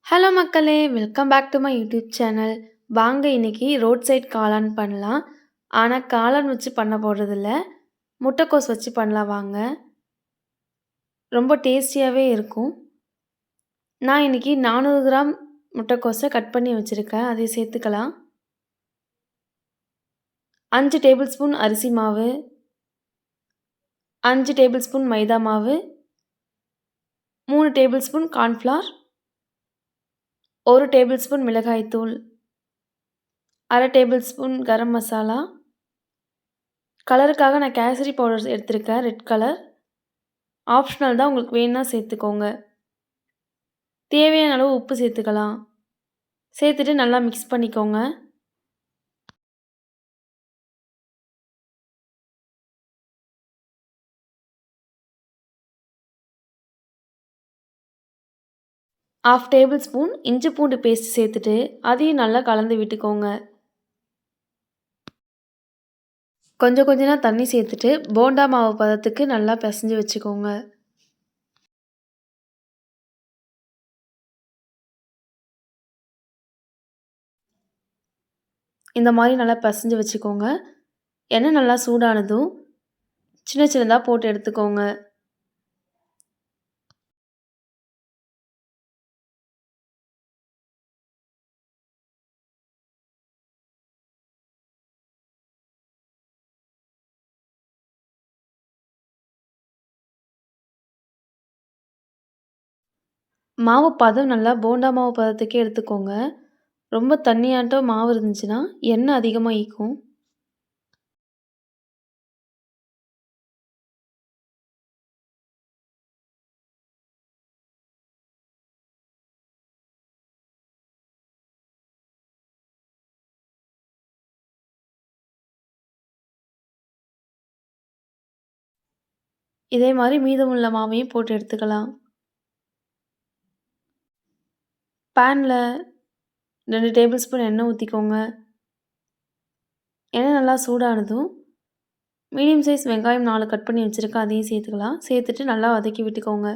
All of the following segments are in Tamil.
ஹலோ மக்களே! Welcome back to my YouTube channel. வாங்க இன்னைக்கு ரோட் சைட் காளான் பண்ணலாம். ஆனா காளான் வச்சு பண்ண போறதில்ல. முட்டைக்கோஸ் வச்சு பண்ணலாம் வாங்க. ரொம்ப டேஸ்டியாவே இருக்கும். நான் இன்னைக்கு 400 கிராம் முட்டைக்கோஸ கட் பண்ணி வச்சிருக்கேன். அதை சேர்த்துக்கலாம். 5 டேபிள் ஸ்பூன் அரிசி மாவு, 5 டேபிள் ஸ்பூன் மைதா மாவு, 3 table spoon cornflour, 1 table spoon மிளகாய் தூள், 1/2 டேபிள் ஸ்பூன் கரம் மசாலா, கலருக்காக நான் கேசரி பவுடர் எடுத்திருக்கேன், ரெட் கலர். ஆப்ஷனல் தான், உங்களுக்கு வேணும்னா சேர்த்துக்கோங்க. தேவையான அளவு உப்பு சேர்த்துக்கலாம். சேர்த்துட்டு நல்லா மிக்ஸ் பண்ணிக்கோங்க. ½ டேபிள் ஸ்பூன் இஞ்சி பூண்டு பேஸ்ட் சேர்த்துட்டு அதையும் நல்லா கலந்து விட்டுக்கோங்க. கொஞ்சம் கொஞ்சமாக தண்ணி சேர்த்துட்டு போண்டா மாவு பதத்துக்கு நல்லா பிசைஞ்சு வச்சுக்கோங்க. இந்த மாதிரி நல்லா பிசைஞ்சு வச்சுக்கோங்க. எண்ணெய் நல்லா சூடானதும் சின்ன சின்னதாக போட்டு எடுத்துக்கோங்க. மாவு பதம் நல்லா போண்டா மாவு பதத்துக்கே எடுத்துக்கோங்க. ரொம்ப தண்ணியாட்டம் மாவு இருந்துச்சுன்னா எண்ணெய் அதிகமாக ஈக்கும். இதே மாதிரி மீதமுள்ள மாவையும் போட்டு எடுத்துக்கலாம். பேனில் 2 டேபிள் ஸ்பூன் எண்ணெய் ஊற்றிக்கோங்க. எண்ணெய் நல்லா சூடானதும் மீடியம் சைஸ் வெங்காயம் 4 கட் பண்ணி வச்சுருக்கேன், அதையும் சேர்த்துக்கலாம். சேர்த்துட்டு நல்லா வதக்கி விட்டுக்கோங்க.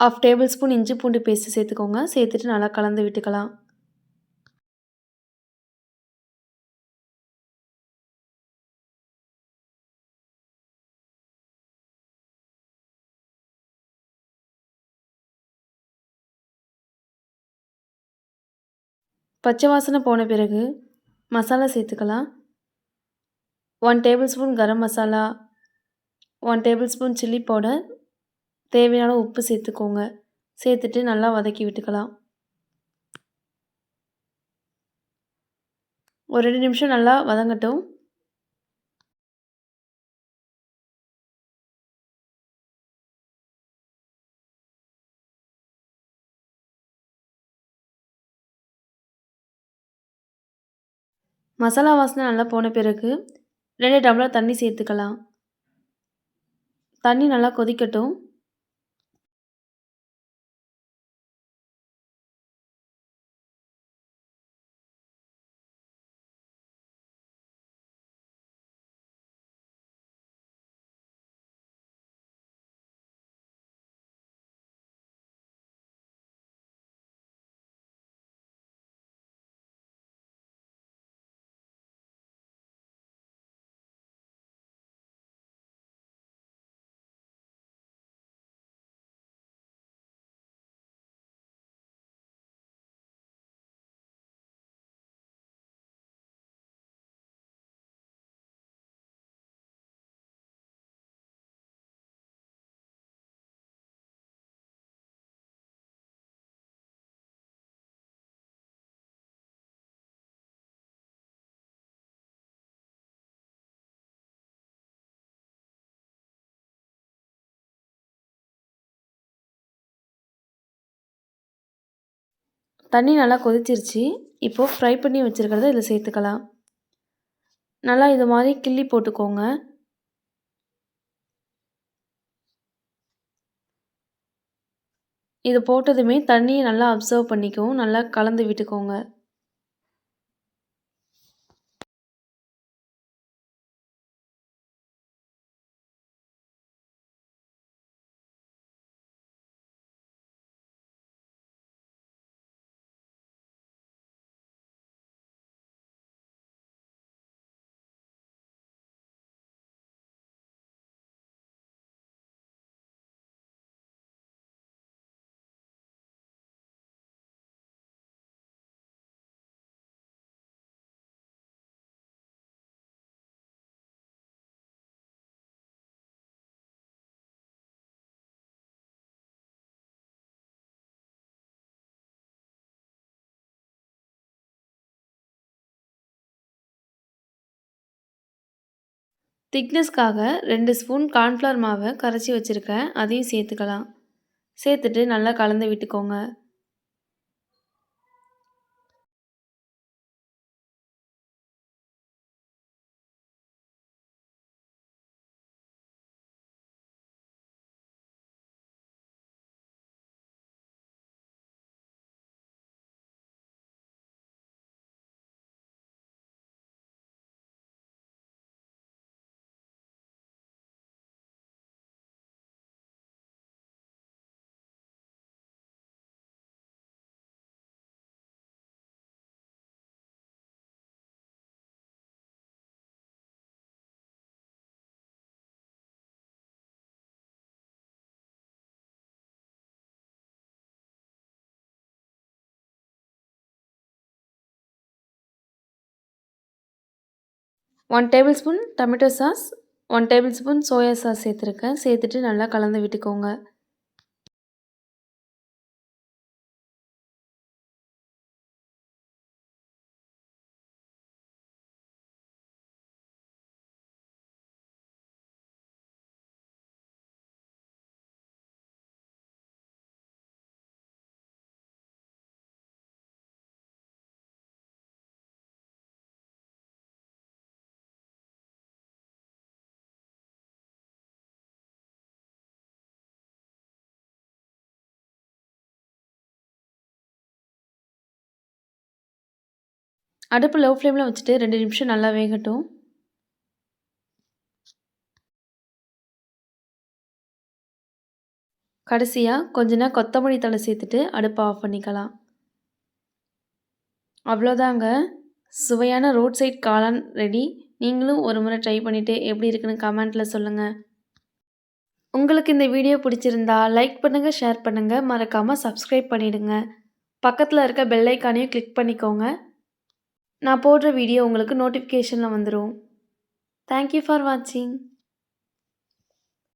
½ டேபிள் ஸ்பூன் இஞ்சி பூண்டு பேஸ்ட்டு சேர்த்துக்கோங்க. சேர்த்துட்டு நல்லா கலந்து விட்டுக்கலாம். பச்சை வாசனை போன பிறகு மசாலா சேர்த்துக்கலாம். 1 tablespoon garam masala, 1 tablespoon chilli powder, தேவையான உப்பு சேர்த்துக்கோங்க. சேர்த்துட்டு நல்லா வதக்கி விட்டுக்கலாம். ஒரு 2 நிமிஷம் நல்லா வதங்கட்டும். மசாலா வாசனை நல்லா போன பிறகு 2 டம்ளர் தண்ணி சேர்த்துக்கலாம். தண்ணி நல்லா கொதிக்கட்டும். தண்ணி நல்லா கொதிச்சிருச்சு. இப்போது ஃப்ரை பண்ணி வச்சுருக்கிறத இதில் சேர்த்துக்கலாம். நல்லா இது மாதிரி கிள்ளி போட்டுக்கோங்க. இது போட்டதுமே தண்ணியை நல்லா அப்சர்வ் பண்ணிக்கும். நல்லா கலந்து விட்டுக்கோங்க. திக்னஸ்க்காக 2 ஸ்பூன் கார்ன்ஃப்ளவர் மாவை கரைச்சி வச்சுருக்கேன். அதையும் சேர்த்துக்கலாம். சேர்த்துட்டு நல்லா கலந்து விட்டுக்கோங்க. One table spoon tomato sauce, 1 table spoon soya sauce சேர்த்துருக்கேன். சேர்த்துட்டு நல்லா கலந்து விட்டுக்கோங்க. அடுப்பு லோ ஃப்ளேமில் வச்சுட்டு 2 நிமிஷம் நல்லா வேகட்டும். கடைசியாக கொஞ்ச கொத்தமல்லி தழை சேர்த்துட்டு அடுப்பை ஆஃப் பண்ணிக்கலாம். அவ்வளோதாங்க, சுவையான ரோட் சைட் காளான் ரெடி. நீங்களும் ஒரு முறை ட்ரை பண்ணிவிட்டு எப்படி இருக்குன்னு கமெண்ட்டில் சொல்லுங்கள். உங்களுக்கு இந்த வீடியோ பிடிச்சிருந்தா லைக் பண்ணுங்கள், ஷேர் பண்ணுங்கள், மறக்காமல் சப்ஸ்கிரைப் பண்ணிவிடுங்க. பக்கத்தில் இருக்க பெல் ஐக்கானையும் கிளிக் பண்ணிக்கோங்க. நான் போடுற வீடியோ உங்களுக்கு நோட்டிஃபிகேஷனில் வந்துடும். தேங்க்யூ ஃபார் வாட்சிங்.